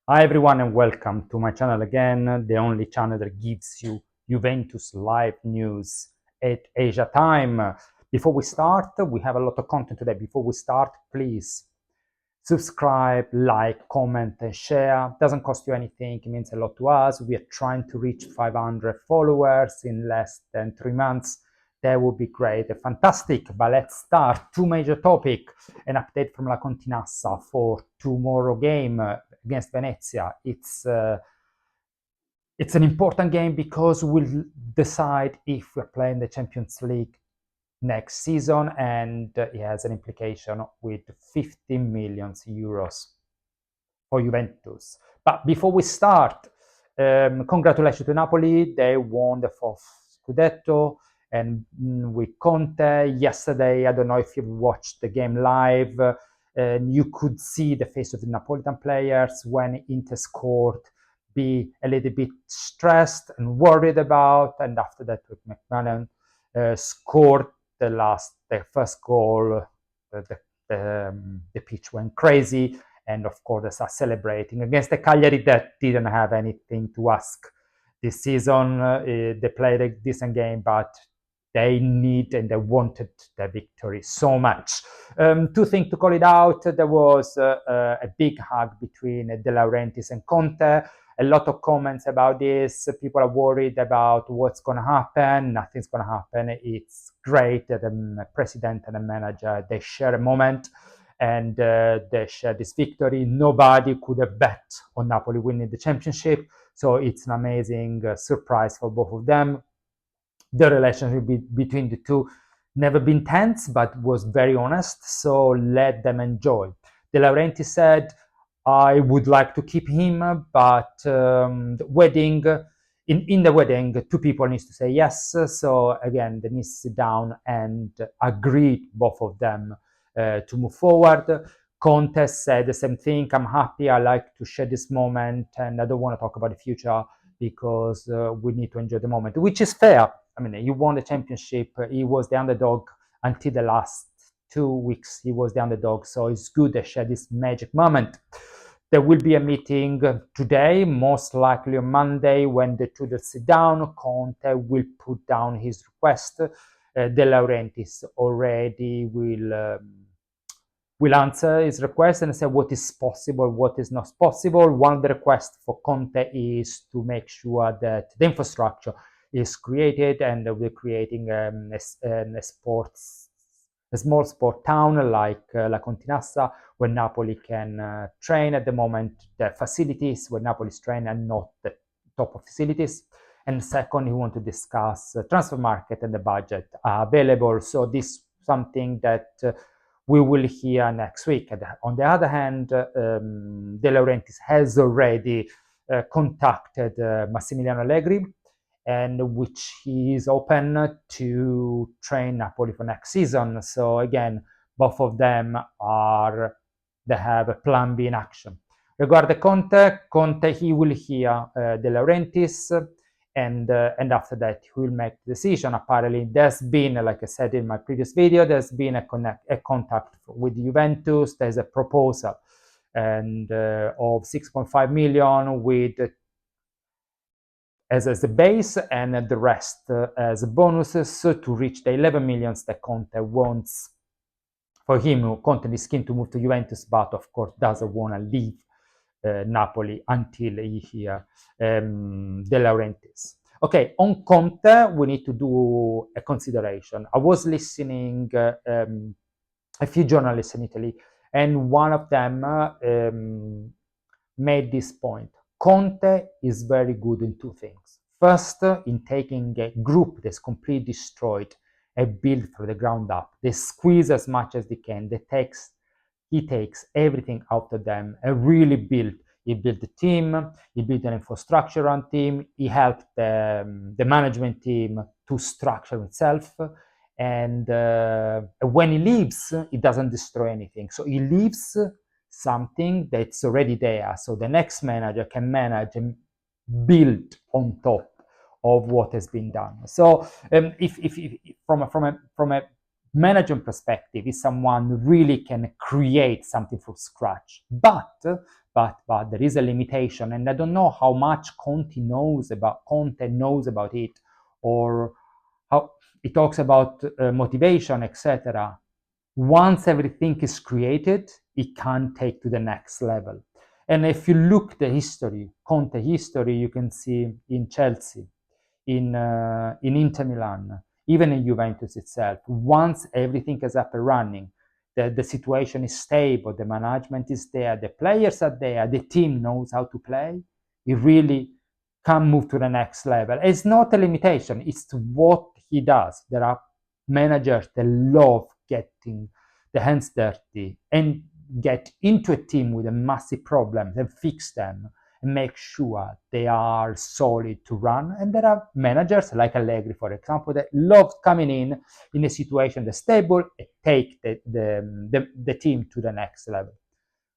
Hi everyone and welcome to my channel again, the only channel that gives you Juventus live news at Asia time. Before we start, we have a lot of content today. Before we start, please subscribe, like, comment and share. It doesn't cost you anything, it means a lot to us. We are trying to reach 500 followers in less than 3 months. That would be great, fantastic. But let's start. Two major topics. An update from La Continassa for tomorrow game against Venezia. It's an important game because we'll decide if we're playing the Champions League next season, and it has an implication with 50 million euros for Juventus. But before we start, congratulations to Napoli. They won the fourth SCUDETTO, and with Conte yesterday, I don't know if you watched the game live, you could see the face of the Napolitan players when Inter scored, be a little bit stressed and worried about, and after that, with McMahon scored the first goal, the pitch went crazy, and of course they start celebrating against the Cagliari that didn't have anything to ask this season. They played a decent game, but they need and they wanted the victory so much. Two things to call it out. There was a big hug between De Laurentiis and Conte. A lot of comments about this. People are worried about what's going to happen. Nothing's going to happen. It's great that the president and the manager, they share a moment and they share this victory. Nobody could have bet on Napoli winning the championship. So it's an amazing surprise for both of them. The relationship between the two never been tense, but was very honest. So let them enjoy. De Laurentiis said, I would like to keep him, but the wedding, in the wedding, two people need to say yes. So again, they need to sit down and agree, both of them, to move forward. Conte said the same thing. I'm happy. I like to share this moment, and I don't want to talk about the future because we need to enjoy the moment, which is fair. I mean, he won the championship. He was the underdog until the last 2 weeks. He was the underdog, so it's good to share this magic moment. There will be a meeting today, most likely on Monday, when the two will sit down. Conte will put down his request. De Laurentiis already will answer his request and say what is possible, what is not possible. One of the requests for Conte is to make sure that the infrastructure is created, and we're creating a small sport town like La Continassa, where Napoli can train. At the moment, the facilities where Napoli's train are not the top of facilities. And second, we want to discuss transfer market and the budget available. So this is something that we will hear next week. And on the other hand, De Laurentiis has already contacted Massimiliano Allegri, and which he is open to train Napoli for next season. So again, both of them they have a plan B in action. Regarding Conte, he will hear De Laurentiis, and after that he will make the decision. Apparently, there's been, like I said in my previous video, there's been a contact with Juventus. There's a proposal and of 6.5 million with as a base, and the rest as bonuses to reach the 11 millions that Conte wants for him. Conte is keen to move to Juventus, but of course doesn't want to leave Napoli until he hears De Laurentiis. Okay, on Conte, we need to do a consideration. I was listening a few journalists in Italy, and one of them made this point. Conte is very good in two things. First, in taking a group that's completely destroyed and built from the ground up. They squeeze as much as they can. He takes everything out of them and really build. He built the team, he built an infrastructure on team, he helped the management team to structure itself. And when he leaves, he doesn't destroy anything. So he leaves something that's already there. So the next manager can manage and build on top of what has been done. So if from a management perspective, is someone who really can create something from scratch. But there is a limitation, and I don't know how much Conte knows about it, or how he talks about motivation, etc. Once everything is created, it can take to the next level. And if you look the history, Conte history, you can see in Chelsea, in Inter Milan, even in Juventus itself. Once everything is up and running, the situation is stable, the management is there, the players are there, the team knows how to play, it really can move to the next level. It's not a limitation, it's what he does. There are managers that love getting the hands dirty and get into a team with a massive problems and fix them and make sure they are solid to run. And there are managers like Allegri, for example, that love coming in a situation that's stable and take the team to the next level.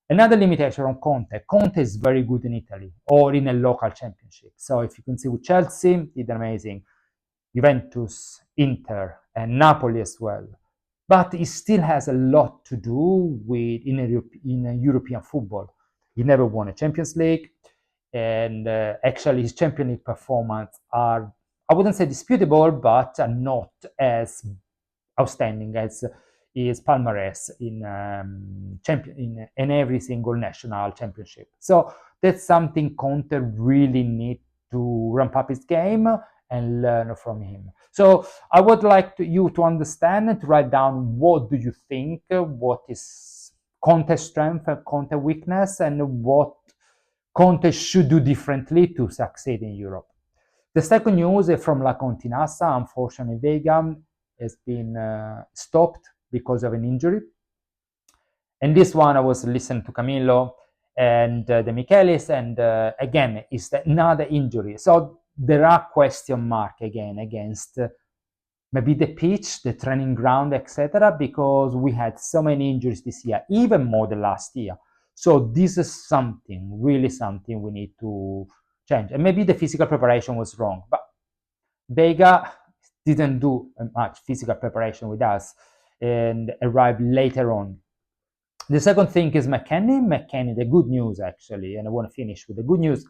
Another limitation on Conte is very good in Italy or in a local championship. So if you can see with Chelsea, he did amazing. Juventus, Inter, and Napoli as well. But he still has a lot to do with in a European football. He never won a Champions League, and actually his Champions League performance are, I wouldn't say disputable, but are not as outstanding as his palmarès in every single national championship. So that's something Conte really need to ramp up his game and learn from him. So I would like you to understand and to write down, what do you think, what is Conte's strength and Conte's weakness, and what Conte should do differently to succeed in Europe. The second news is from La Continassa. Unfortunately, Vega has been stopped because of an injury. And this one, I was listening to Camillo and De Michelis, and again, it's another injury. So there are question marks again against maybe the pitch, the training ground, etc., because we had so many injuries this year, even more than last year. So this is something, really something we need to change. And maybe the physical preparation was wrong, but Vega didn't do much physical preparation with us and arrived later on. The second thing is McKennie. McKennie, the good news actually, and I want to finish with the good news.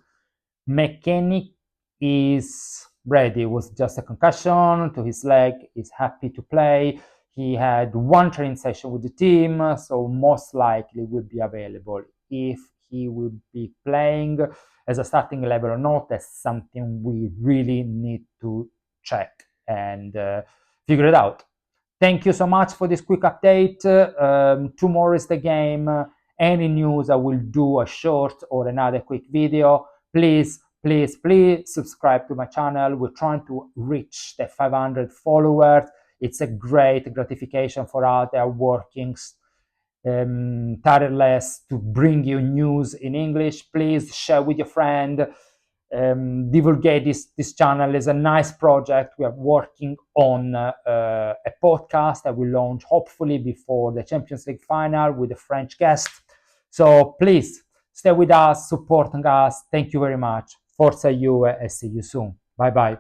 McKennie is ready. It was just a concussion to his leg. He's happy to play. He had one training session with the team, so most likely will be available. If he will be playing as a starting 11 or not, that's something we really need to check and figure it out. Thank you so much for this quick update. Tomorrow is the game. Any news, I will do a short or another quick video. Please subscribe to my channel. We're trying to reach the 500 followers. It's a great gratification for us. They are working tireless to bring you news in English. Please share with your friend. Divulgate this channel. Is a nice project. We are working on a podcast that will launch hopefully before the Champions League final with a French guest. So please stay with us, supporting us. Thank you very much. Forza Juve, and see you soon. Bye bye.